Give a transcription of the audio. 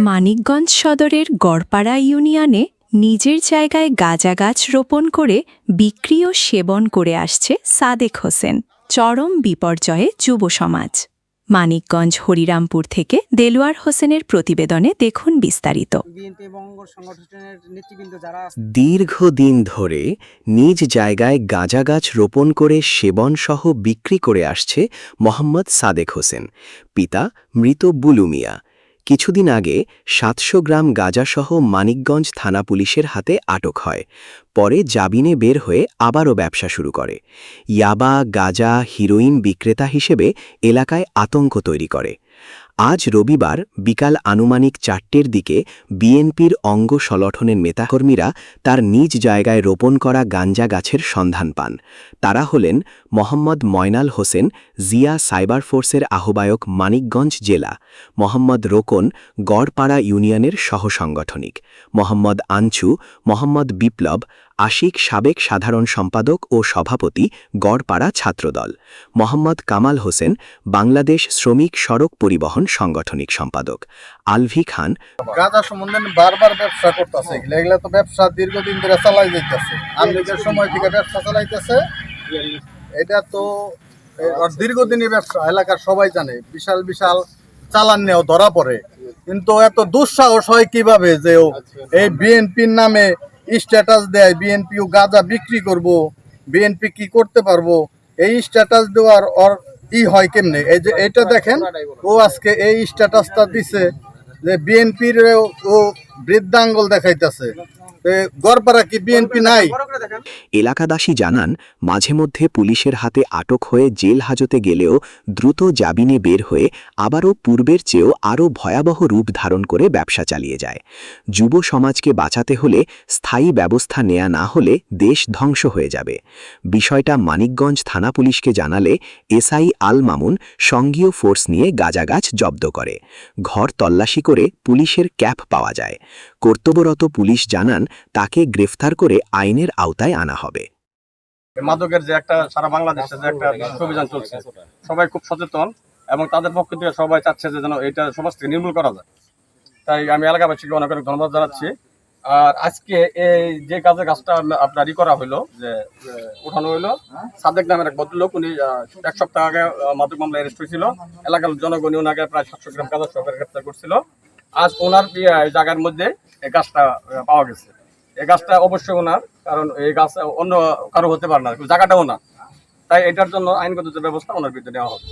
মানিকগঞ্জ সদরের গড়পাড়া ইউনিয়নে নিজের জায়গায় গাঁজা গাছ রোপণ করে বিক্রি ও সেবন করে আসছে সাদেক হোসেন। চরম বিপর্যয়ে যুব সমাজ। মানিকগঞ্জ হরিরামপুর থেকে দেলোয়ার হোসেনের প্রতিবেদনে দেখুন বিস্তারিত। দীর্ঘদিন ধরে নিজ জায়গায় গাঁজা গাছ রোপণ করে সেবন সহ বিক্রি করে আসছে মোহাম্মদ সাদেক হোসেন, পিতা মৃত বুলু মিয়া। কিছুদিন আগে ৭০০ গ্রাম গাঁজাসহ মানিকগঞ্জ থানা পুলিশের হাতে আটক হয়। পরে জামিনে বের হয়ে আবারও ব্যবসা শুরু করে। ইয়াবা, গাঁজা, হিরোইন বিক্রেতা হিসেবে এলাকায় আতঙ্ক তৈরি করে। আজ রবিবার বিকাল আনুমানিক ৪টের দিকে বিএনপির অঙ্গ সংগঠনের নেতাকর্মীরা তার নিজ জায়গায় রোপণ করা গাঞ্জা গাছের সন্ধান পান। তারা হলেন মোহাম্মদ ময়নাল হোসেন, জিয়া সাইবার ফোর্সের আহ্বায়ক মানিকগঞ্জ জেলা, মোহাম্মদ রোকন, গড়পাড়া ইউনিয়নের সহসাংগঠনিক, মোহাম্মদ আনছু, মোহাম্মদ বিপ্লব, আশিক সাবেক সাধারণ সম্পাদক ও সভাপতি, গড়পাড়া ছাত্রদল, মোহাম্মদ কামাল হোসেন, বাংলাদেশ শ্রমিক সড়ক পরিবহন সাংগঠনিক সম্পাদক, আলভি খান। গাঁজা সম্বন্ধে বারবার ব্যবসা করতেছে, এগুলা তো ব্যবসা দীর্ঘদিন ধরে চালাই যাইতেছে, আন্দোলনের সময় থেকে ব্যবসা চালাইতেছে। এটা তো দীর্ঘদিনের ব্যবসা, এলাকার সবাই জানে। বিশাল বিশাল চালান নিয়েও ধরা পড়ে, কিন্তু এত দুঃসাহস হয় কিভাবে যে এই বিএনপির নামে স্ট্যাটাস দেয়, বিএনপিও গাঁজা বিক্রি করব, বিএনপি কি করতে পারবো, এই স্ট্যাটাস দেওয়ার ওর হয় কেমনে? এই যে এটা দেখেন, ও আজকে এই স্ট্যাটাসটা দিছে যে বিএনপির ও বৃদ্ধাঙ্গল দেখাইতেছে। গড়পাড়া কি বিএনপি নাই? এলাকাবাসী জানান, মাঝে মধ্যে পুলিশের হাতে আটক হয়ে জেল হাজতে গেলেও দ্রুত জামিনে বের হয়ে আবারও পূর্বের চেয়েও আরও ভয়াবহ রূপ ধারণ করে ব্যবসা চালিয়ে যায়। যুব সমাজকে বাঁচাতে হলে স্থায়ী ব্যবস্থা নেওয়া না হলে দেশ ধ্বংস হয়ে যাবে। বিষয়টা মানিকগঞ্জ থানা পুলিশকে জানালে এসআই আল মামুন সঙ্গীয় ফোর্স নিয়ে গাঁজা গাছ জব্দ করে। ঘর তল্লাশি করে পুলিশের ক্যাপ পাওয়া যায়। কর্তব্যরত পুলিশ জানান, তাকে গ্রেফতার করে আইনের আওতায় আনা হবে। মাদকের যে একটা সারা বাংলাদেশে যে একটা অভিযান চলছে, সবাই খুব সচেতন এবং তাদের পক্ষ থেকে সবাই চাচ্ছে যে যেন এটা সমাজ থেকে নির্মূল করা যায়। তাই আমি এলাকাবাসীকে অনেক অনেক ধন্যবাদ জানাচ্ছি। আর আজকে এই যে কাজের গাছটা আপনার করা হইলো, যে উঠানো হইলো, সাদেক নামের এক ভদ্রলোক, উনি ১ সপ্তাহ আগে মাদক মামলা অ্যারেস্ট হয়েছিল। এলাকার জনগণ ওনাকে প্রায় ৭০০ গ্রাম গাঁজা সহকারে গ্রেফতার করছিল। আজ ওনার জায়গার মধ্যে এই গাছটা পাওয়া গেছে। এই গাছটা অবশ্যই ওনার, কারণ এই গাছ অন্য কারো হতে পারে না, জায়গাটাও না। তাই এটার জন্য আইনগত যে ব্যবস্থা ওনার বিরুদ্ধে নেওয়া হবে।